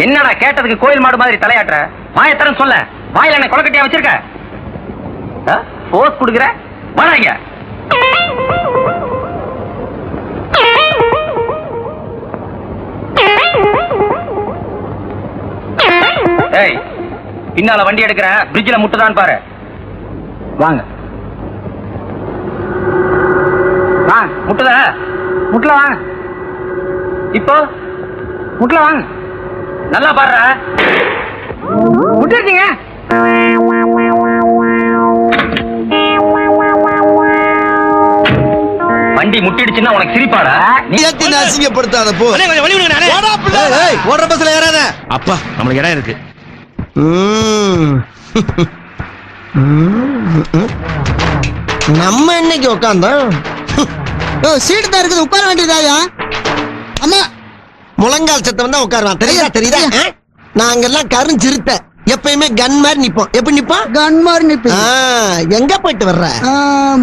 என்னடா கேட்டதுக்கு கோயில் மாடு மாதிரி தலையாட்டுற? வாயத்தரன்னு சொல்ல. வாயில என்ன கொலக்கட்டியா வச்சிருக்க? போஸ் குடுக்குற? வாடாங்க. ஏய், பின்னால வண்டி எடுக்கிறேன். பிரிட்ஜ்ல முட்டுதான் பாரு. வாங்க வாங்க. முட்டுதா? முட்டல வாங்க. இப்போ முட்டல வாங்க. நல்லா பாடுற. முட்டிருக்கீங்க. வண்டி முட்டிடுச்சுன்னா உனக்கு சிரிப்பாடா? நீ அசிங்கப்படுத்தாத போ. ஓடுற பஸ்ல ஏறாத. அப்பா நம்மளுக்கு இடம் இருக்கு. நம்ம இன்னைக்கு உட்காந்தோம். சீட்டு தான் இருக்குது, உட்கார வேண்டியதாயா? அம்மா முழங்கால் சத்தம் தான் உட்காருவான். தெரியுதா தெரியுதா? நாங்கெல்லாம் கருஞ்சிருத்த எப்பயுமே கன் மாதிரி நிப்போம். எப்படி நிப்போம்? கன் மாதிரி நிப்பி. எங்க போயிட்டு வர்ற?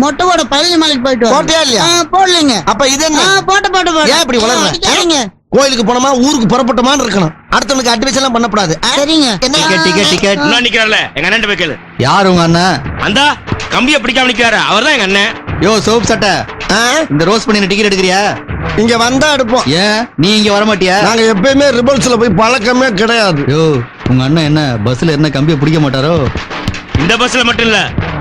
மொட்டைவோட பழனி மலைக்கு போயிட்டு போட்டியா இல்லையா? போடலைங்க. அப்ப இது என்ன? போட்ட ஏன் இப்படி வளர்ற? கோயிலுக்கு போனோமா ஊருக்கு புறப்பட்டோமான்னு இருக்கணும். அடுத்தவனுக்கு அட்வைஸ் எல்லாம் பண்ணக்கூடாது. சரிங்க. டிக்கெட் நான் நிக்கிறல எங்க அண்ணன் போய் கேளு. யார் உங்க அண்ணன்? அந்த கம்பிய பிடிக்காம நிக்கிறாரு, அவர்தான் எங்க அண்ணன். யோ சோப் சட்டை, இந்த ரோஸ் பண்ணி டிக்கெட் எடுக்கிறியா? இங்க வந்தா எடுப்போம். ஏன் நீ இங்க வர மாட்டியா? நாங்க எப்பயுமே ரிபல்ஸ்ல போய் பழக்கமே கிடையாது. யோ உங்க அண்ணன் என்ன பஸ்ல என்ன கம்பிய பிடிக்க மாட்டாரோ? இந்த பஸ்ல மட்டும் இல்ல,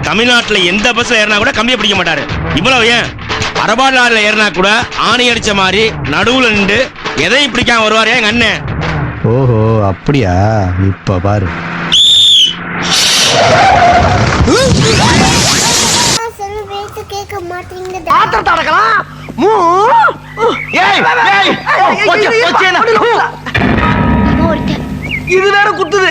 தமிழ்நாட்டுல எந்த பஸ்ல ஏறினா கூட கம்பிய பிடிக்க மாட்டாரு. இவ்வளவு ஏன் அரபாடுல ஏறினா கூட ஆணி அடிச்ச மாதிரி நடுவுல நின்று எதையும் பிடிக்காம வருவாரு எங்க அண்ணன். ஓஹோ அப்படியா? இப்ப பாரு. இது வேற குத்துது.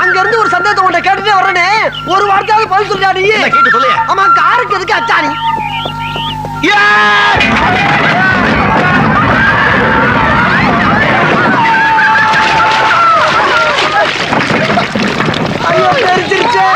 அங்க இருந்து ஒரு சந்தேகத்தை உன்கிட்ட கேட்டுட்டே வர்றேனே, ஒரு வார்த்தையாவது பதில் சொல்லியா நீ? கேட்டு சொல்லியா? ஆமா, காருக்கு எதுக்கு அச்சாணி? ஐயோ தெரிச்சிருச்சே.